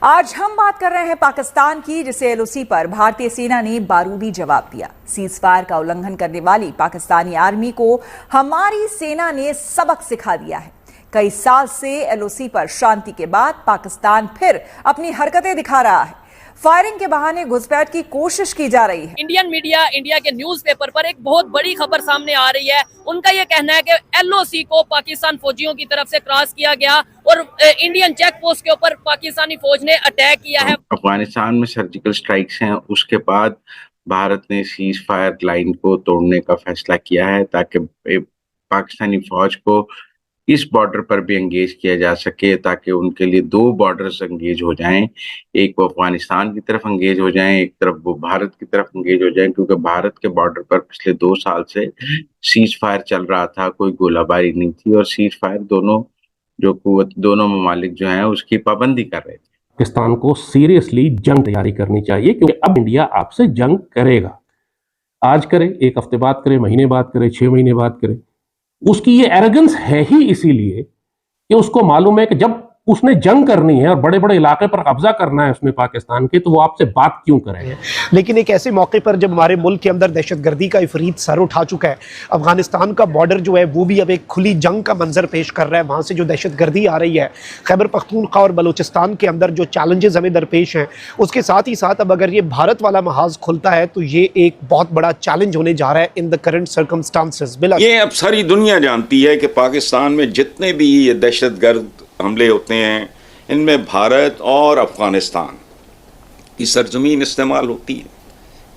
आज हम बात कर रहे हैं पाकिस्तान की, जिसे एलओसी पर भारतीय सेना ने बारूदी जवाब दिया। सीज फायर का उल्लंघन करने वाली पाकिस्तानी आर्मी को हमारी सेना ने सबक सिखा दिया है। कई साल से एलओसी पर शांति के बाद पाकिस्तान फिर अपनी हरकतें दिखा रहा है। फायरिंग के बहाने घुसपैठ की कोशिश की जा रही है। इंडियन मीडिया, इंडिया के न्यूज़पेपर पर एक बहुत बड़ी खबर सामने आ रही है। उनका ये कहना है कि एलओसी को पाकिस्तान फौजियों की तरफ से क्रॉस किया गया और इंडियन चेक पोस्ट के ऊपर पाकिस्तानी फौज ने अटैक किया है। अफगानिस्तान में सर्जिकल स्ट्राइक्स हैं, उसके बाद भारत ने सीज फायर लाइन को तोड़ने का फैसला किया है ताकि पाकिस्तानी फौज को इस बॉर्डर पर भी एंगेज किया जा सके, ताकि उनके लिए दो बॉर्डर्स एंगेज हो जाएं। एक वो अफगानिस्तान की तरफ एंगेज हो जाएं, एक तरफ वो भारत की तरफ एंगेज हो जाएं, क्योंकि भारत के बॉर्डर पर पिछले 2 साल से सीज फायर चल रहा था, कोई गोलाबारी नहीं थी और सीज फायर दोनों ममालिक जो हैं उसकी पाबंदी कर रहे थे। पाकिस्तान को सीरियसली जंग तैयारी करनी चाहिए, क्योंकि अब इंडिया आपसे जंग करेगा। आज करे, एक हफ्ते बाद करे, महीने बाद करे, 6 महीने बाद करे। उसकी ये एरोगेंस है ही इसीलिए कि उसको मालूम है कि जब उसने जंग करनी है और बड़े बड़े इलाके पर कब्जा करना है उसमें पाकिस्तान के, तो वो आपसे बात क्यों करेंगे। लेकिन एक ऐसे मौके पर जब हमारे मुल्क के अंदर दहशतगर्दी का इफरीत सर उठा चुका है, अफगानिस्तान का बॉर्डर जो है वो भी अब एक खुली जंग का मंजर पेश कर रहा है। वहाँ से जो दहशतगर्दी आ रही है, खैबर पख्तूनख्वा और बलूचिस्तान के अंदर जो चैलेंजेस हमें दरपेश हैं, उसके साथ ही साथ अब अगर ये भारत वाला महाज खुलता है तो ये एक बहुत बड़ा चैलेंज होने जा रहा है इन द करंट सर्कमस्टांसेस। ये अब सारी दुनिया जानती है कि पाकिस्तान में जितने भी ये दहशतगर्द हमले होते हैं, इनमें भारत और अफगानिस्तान की सरजमीन इस्तेमाल होती है।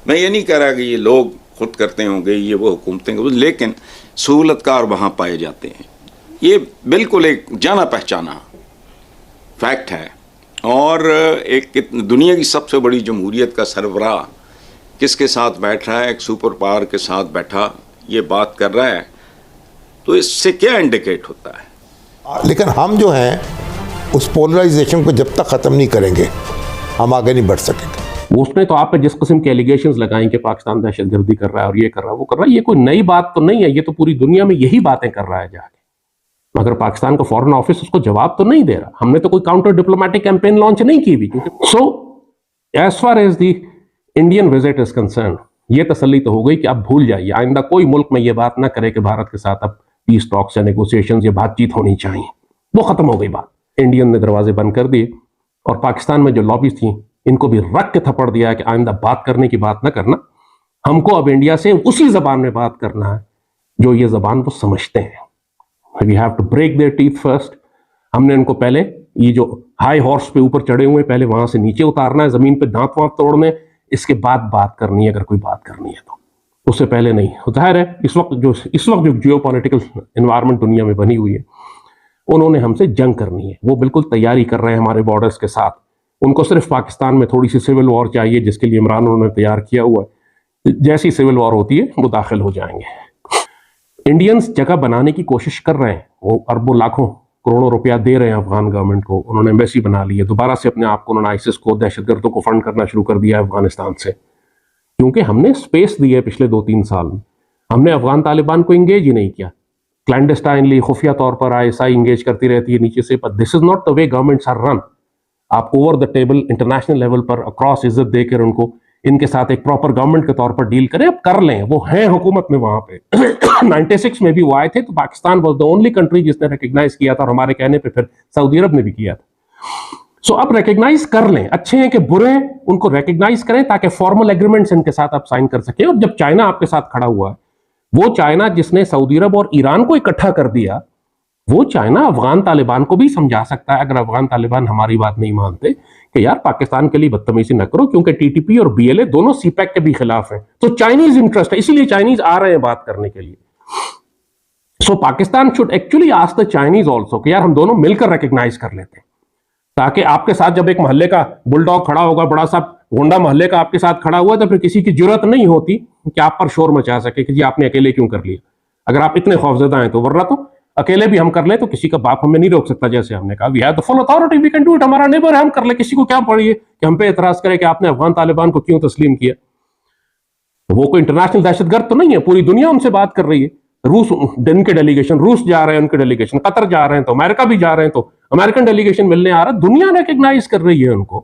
मैं ये नहीं कह रहा कि ये लोग खुद करते होंगे, ये वो हुकूमतें, लेकिन सहूलतकार वहाँ पाए जाते हैं। ये बिल्कुल एक जाना पहचाना फैक्ट है। और एक दुनिया की सबसे बड़ी जमहूरियत का सरबराह किसके साथ बैठ रहा है, एक सुपर पावर के साथ बैठा ये बात कर रहा है, तो इससे क्या इंडिकेट होता है। लेकिन हम जो हैं उस पोलराइजेशन को जब तक ख़त्म नहीं करेंगे हम आगे नहीं बढ़ सकेंगे। उसने तो आप पे जिस किस्म के एलिगेशंस लगाए कि पाकिस्तान दहशतगर्दी कर रहा है और ये कर रहा है वो कर रहा है, ये कोई नई बात तो नहीं है। ये तो पूरी दुनिया में यही बातें कर रहा है जाके, मगर पाकिस्तान का फॉरेन ऑफिस उसको जवाब तो नहीं दे रहा। हमने तो कोई काउंटर डिप्लोमेटिक कैंपेन लॉन्च नहीं की भी। So as far as the Indian visit is concern, ये तसल्ली तो हो गई कि अब भूल जाइए, आइंदा कोई मुल्क में ये बात ना करे कि भारत के साथ अब पीस टॉक्स या नेगोशिएशंस या बातचीत होनी चाहिए। वो खत्म हो गई बात। इंडियन ने दरवाजे बंद कर दिए और पाकिस्तान में जो लॉबीज थी इनको भी रख के थप्पड़ दिया कि आइंदा बात करने की बात ना करना, हमको अब इंडिया से उसी जबान में बात करना है जो ये जबान वो समझते हैं। We have to break their teeth first. हमने उनको पहले ये जो हाई हॉर्स पे ऊपर चढ़े हुए पहले वहां से नीचे उतारना है, जमीन पे दांत वांत तोड़ने, इसके बाद बात करनी है अगर कोई बात करनी है तो, उससे पहले नहीं। जाहिर है इस वक्त जो जियोपॉलिटिकल एनवायरनमेंट दुनिया में बनी हुई है, उन्होंने हमसे जंग करनी है। वो बिल्कुल तैयारी कर रहे हैं हमारे बॉर्डर्स के साथ। उनको सिर्फ पाकिस्तान में थोड़ी सी सिविल वॉर चाहिए, जिसके लिए इमरान उन्होंने तैयार किया हुआ है। जैसी सिविल वॉर होती है वो दाखिल हो जाएंगे। इंडियंस जगह बनाने की कोशिश कर रहे हैं, वो अरबों लाखों करोड़ों रुपया दे रहे हैं अफगान गवर्नमेंट को। उन्होंने एम्बेसी बना ली है, दोबारा से अपने आप को उन्होंने आईसिस को, दहशतगर्दों को फंड करना शुरू कर दिया है अफगानिस्तान से, क्योंकि हमने स्पेस दी है पिछले 2-3 साल में। हमने अफगान तालिबान को इंगेज ही नहीं किया। क्लैंडस्टाइनली खुफिया तौर पर आईएसआई इंगेज करती रहती है नीचे से, पर this is not the way governments are run. आप over the table international level पर अक्रॉस इज्जत देकर उनको इनके साथ एक प्रॉपर गवर्नमेंट के तौर पर डील करें। अब कर लें, वो हैं हुकूमत में वहां पे 96 में भी वो आए थे, तो Pakistan was the only country जिसने रिकग्नाइज किया था और हमारे कहने पर फिर सऊदी अरब ने भी किया था। सो अब रिकग्नाइज कर लें, अच्छे हैं कि बुरे हैं उनको रिकग्नाइज करें ताकि फॉर्मल एग्रीमेंट्स इनके साथ आप साइन कर सकें। और जब चाइना आपके साथ खड़ा हुआ है, वो चाइना जिसने सऊदी अरब और ईरान को इकट्ठा कर दिया, वो चाइना अफगान तालिबान को भी समझा सकता है, अगर अफगान तालिबान हमारी बात नहीं मानते, कि यार पाकिस्तान के लिए बदतमीजी न करो, क्योंकि टीटीपी और बीएलए दोनों सीपैक के भी खिलाफ हैं। तो चाइनीज इंटरेस्ट है, इसीलिए चाइनीज आ रहे हैं बात करने के लिए। So Pakistan should actually ask the Chinese also कि यार हम दोनों मिलकर रिकग्नाइज कर लेते हैं, ताकि आपके साथ जब एक मोहल्ले का बुलडॉग खड़ा होगा, बड़ा सा गुंडा मोहल्ले का आपके साथ खड़ा हुआ, तो फिर किसी की जरूरत नहीं होती कि आप पर शोर मचा सके कि जी आपने अकेले क्यों कर लिया। अगर आप इतने खौफजदा हैं तो, वरना तो अकेले भी हम कर ले तो किसी का बाप हमें नहीं रोक सकता। जैसे हमने कहा we have the full authority, we can do it, हमारा नेबर है, हम कर ले, किसी को क्या पड़ी है कि हम पे एतराज करे कि आपने अफगान तालिबान को क्यों तस्लीम किया। वो कोई इंटरनेशनल दहशतगर्द तो नहीं है, पूरी दुनिया उनसे बात कर रही है। रूस, दिन के डेलीगेशन रूस जा रहे हैं, उनके डेलीगेशन कतर जा रहे हैं, तो अमेरिका भी जा रहे हैं, तो अमेरिकन डेलीगेशन मिलने आ रहा, दुनिया रिकग्नाइज कर रही है उनको,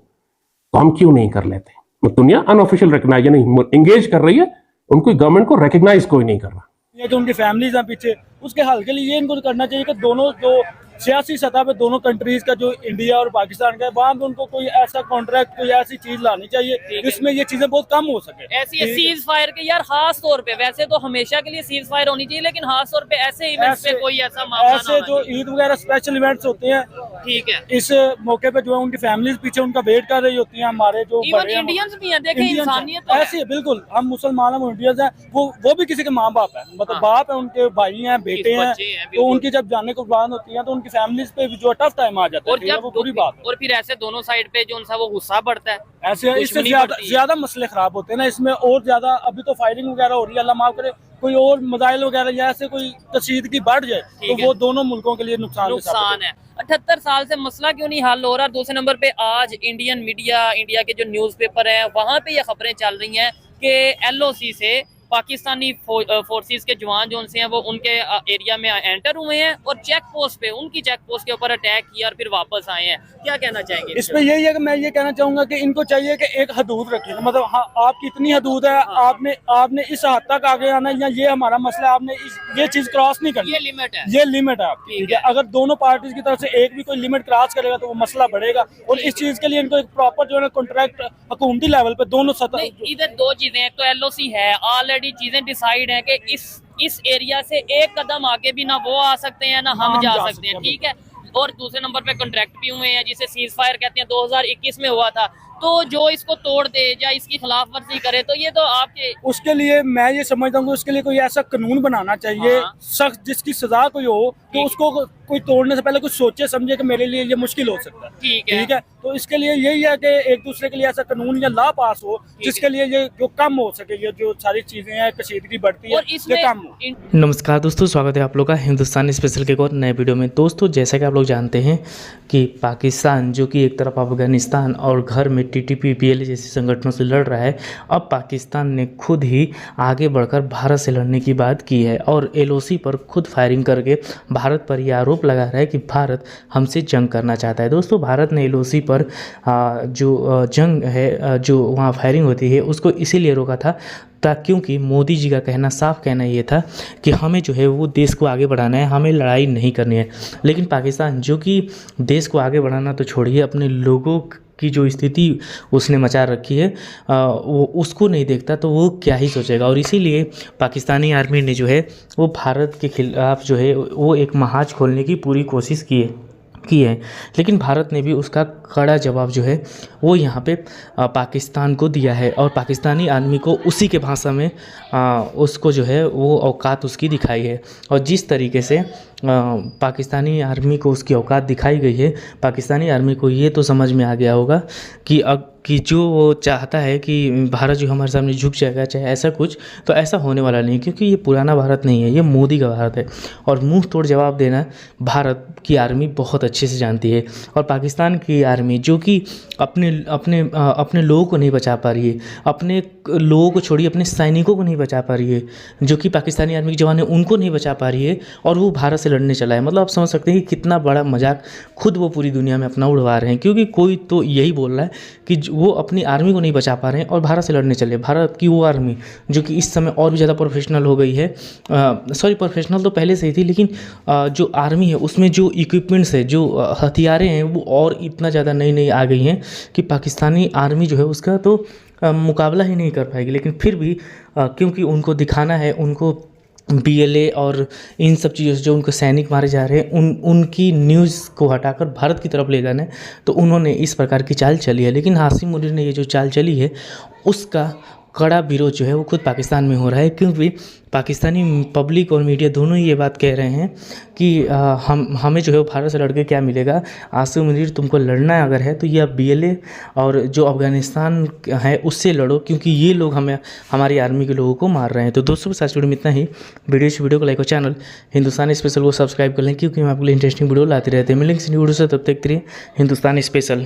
तो हम क्यों नहीं कर लेते? दुनिया अनऑफिशियल रिकग्नाइज नहीं एंगेज कर रही है, उनको गवर्नमेंट को रिकग्नाइज कोई नहीं कर रहा। ये कि उनकी फैमिलीज हैं पीछे, उसके हल के लिए ये इनको करना चाहिए कि दोनों जो सियासी सतह पे दोनों कंट्रीज का जो इंडिया और पाकिस्तान का है, वहाँ पे उनको कोई ऐसा कॉन्ट्रैक्ट, कोई ऐसी चीज लानी चाहिए जिसमें ये चीजें बहुत कम हो सके। ऐसी सीज फायर के यार खास तौर पे, वैसे तो हमेशा के लिए सीज फायर होनी चाहिए, लेकिन खास तौर पे ऐसे इवेंट्स पे कोई ऐसा मामला ना ऐसे होना जो चाहिए। ईद वगैरह स्पेशल इवेंट्स होते हैं, ठीक है, इस मौके पे जो है उनकी फैमिलीज पीछे उनका वेट कर रही होती हैं। हमारे जो इवन बड़े हैं, इंडियंस भी हैं, देखें इंडियंस इंसानियत हैं। तो ऐसे है, बिल्कुल हम मुसलमान हैं, वो इंडियंस हैं, वो भी किसी के माँ बाप है, मतलब बाप है, उनके भाई हैं, बेटे हैं, बच्चे हैं, तो बिल्कुल। उनकी जब जाने को कुर्बान होती है तो उनकी फैमिलीज पे भी जो टफ टाइम आ जाता और है, जब वो बुरी बात है। और फिर ऐसे दोनों साइड पे जो उनसा वो गुस्सा बढ़ता है, ऐसे इससे दुश्मनी ज्यादा बढ़ती है। ज्यादा मसले खराब होते हैं ना इसमें, और ज्यादा अभी तो फायरिंग वगैरह हो रही है, अल्लाह माफ करे कोई और मजाइल वगैरह या ऐसे कोई कशीदगी बढ़ जाए ठीक तो वो दोनों मुल्कों के लिए नुकसान है। 78 साल से मसला क्यों नहीं हल हो रहा? दूसरे नंबर पे आज इंडियन मीडिया, इंडिया के जो न्यूज़पेपर हैं, वहां पे ये खबरें चल रही हैं कि LOC से पाकिस्तानी फोर्सेस के जवान जो उनसे हैं वो उनके एरिया में एंटर हुए हैं और चेक पोस्ट पे, उनकी चेक पोस्ट के ऊपर अटैक किया और फिर वापस आए हैं। क्या कहना चाहेंगे इस पे? यही है कि मैं ये कहना चाहूंगा कि इनको चाहिए कि एक हदूद रखें, मतलब हाँ, आपकी इतनी हदूद है, आपने इस हद तक आगे आना है, या ये हमारा मसला है, आपने ये चीज क्रॉस नहीं करनी, ये लिमिट है, ये लिमिट है आपकी, ठीक है? अगर दोनों पार्टीज की तरफ से एक भी कोई लिमिट क्रॉस करेगा तो वो मसला बढ़ेगा, और इस चीज के लिए इनको एक प्रॉपर जो है कॉन्ट्रैक्ट हुकूमती लेवल पे दोनों सतह। इधर दो चीजें, एक तो LOC है, ऑलरेडी चीजें डिसाइड है कि इस एरिया से एक कदम आगे भी ना वो आ सकते हैं ना हम जा सकते हैं, ठीक है। और दूसरे नंबर पे कॉन्ट्रैक्ट भी हुए हैं जिसे सीज फायर कहते हैं, 2021 में हुआ था। तो जो इसको तोड़ दे या इसकी खिलाफ वर्जी करे तो ये तो आपके, उसके लिए मैं ये समझता हूँ उसके लिए कोई ऐसा कानून बनाना चाहिए सख्त, जिसकी सजा कोई हो तो उसको कोई तोड़ने से पहले कुछ सोचे समझे कि मेरे लिए ये मुश्किल हो सकता है, ठीक है। तो इसके लिए यही है कि एक दूसरे के लिए ऐसा कानून या लॉ पास हो जिसके लिए ये जो कम हो सके, ये जो सारी चीजें हैं कशीदगी बढ़ती है, ये कम हो। नमस्कार दोस्तों, स्वागत है आप लोग का हिंदुस्तान स्पेशल के एक और नए वीडियो में। दोस्तों जैसा कि आप लोग जानते हैं कि पाकिस्तान जो कि एक तरफ अफगानिस्तान और घर में TTP PLA जैसे संगठनों से लड़ रहा है, अब पाकिस्तान ने खुद ही आगे बढ़कर भारत से लड़ने की बात की है और LOC पर खुद फायरिंग करके भारत पर यह आरोप लगा रहा है कि भारत हमसे जंग करना चाहता है। दोस्तों भारत ने LOC पर जो जंग है, जो वहाँ फायरिंग होती है, उसको इसीलिए रोका था क्योंकि मोदी जी का कहना, साफ कहना ये था कि हमें जो है वो देश को आगे बढ़ाना है, हमें लड़ाई नहीं करनी है। लेकिन पाकिस्तान जो कि देश को आगे बढ़ाना तो छोड़िए, अपने लोगों की जो स्थिति उसने मचा रखी है वो उसको नहीं देखता तो वो क्या ही सोचेगा। और इसीलिए पाकिस्तानी आर्मी ने जो है वो भारत के खिलाफ जो है वो एक महाज खोलने की पूरी कोशिश की है, लेकिन भारत ने भी उसका कड़ा जवाब जो है वो यहाँ पे पाकिस्तान को दिया है और पाकिस्तानी आदमी को उसी के भाषा में उसको जो है वो औकात उसकी दिखाई है। और जिस तरीके से पाकिस्तानी आर्मी को उसकी औकात दिखाई गई है, पाकिस्तानी आर्मी को ये तो समझ में आ गया होगा कि जो वो चाहता है कि भारत जो हमारे सामने झुक जाएगा, चाहे ऐसा कुछ, तो ऐसा होने वाला नहीं, क्योंकि ये पुराना भारत नहीं है, ये मोदी का भारत है। और मुंह तोड़ जवाब देना भारत की आर्मी बहुत अच्छे से जानती है। और पाकिस्तान की आर्मी जो कि अपने लोगों को नहीं बचा पा रही है, अपने लोगों को छोड़िए अपने सैनिकों को नहीं बचा पा रही है, जो कि पाकिस्तानी आर्मी के जवान है उनको नहीं बचा पा रही है, और वो भारत से लड़ने चला है। मतलब आप समझ सकते हैं कि कितना बड़ा मजाक खुद वो पूरी दुनिया में अपना उड़वा रहे हैं, क्योंकि कोई तो यही बोल रहा है कि वो अपनी आर्मी को नहीं बचा पा रहे हैं और भारत से लड़ने चले। भारत की वो आर्मी जो कि इस समय और भी ज़्यादा प्रोफेशनल हो गई है, प्रोफेशनल तो पहले से ही थी, लेकिन जो आर्मी है उसमें जो इक्विपमेंट्स है, जो हथियारें हैं, वो और इतना ज़्यादा नई नई आ गई हैं कि पाकिस्तानी आर्मी जो है उसका तो मुकाबला ही नहीं कर पाएगी। लेकिन फिर भी क्योंकि उनको दिखाना है, उनको PLA और इन सब चीज़ों से जो उनको सैनिक मारे जा रहे हैं उनकी न्यूज़ को हटाकर भारत की तरफ ले जाना है, तो उन्होंने इस प्रकार की चाल चली है। लेकिन हासिम मुनीर ने ये जो चाल चली है उसका कड़ा विरोध जो है वो खुद पाकिस्तान में हो रहा है, क्योंकि पाकिस्तानी पब्लिक और मीडिया दोनों ही ये बात कह रहे हैं कि हमें जो है भारत से लड़के क्या मिलेगा। हासिम मुनीर, तुमको लड़ना अगर है तो ये BLA और जो अफगानिस्तान है उससे लड़ो, क्योंकि ये लोग हमारी आर्मी के लोगों को मार रहे हैं। तो दोस्तों बस आज वीडियो में इतना ही। वीडियो को लाइक और चैनल हिंदुस्तान स्पेशल को सब्सक्राइब कर लें, क्योंकि हम आपके लिए इंटरेस्टिंग वीडियो लाते रहते हैं। मिलेंगे न्यू वीडियो से, तब तक के लिए हिंदुस्तान स्पेशल।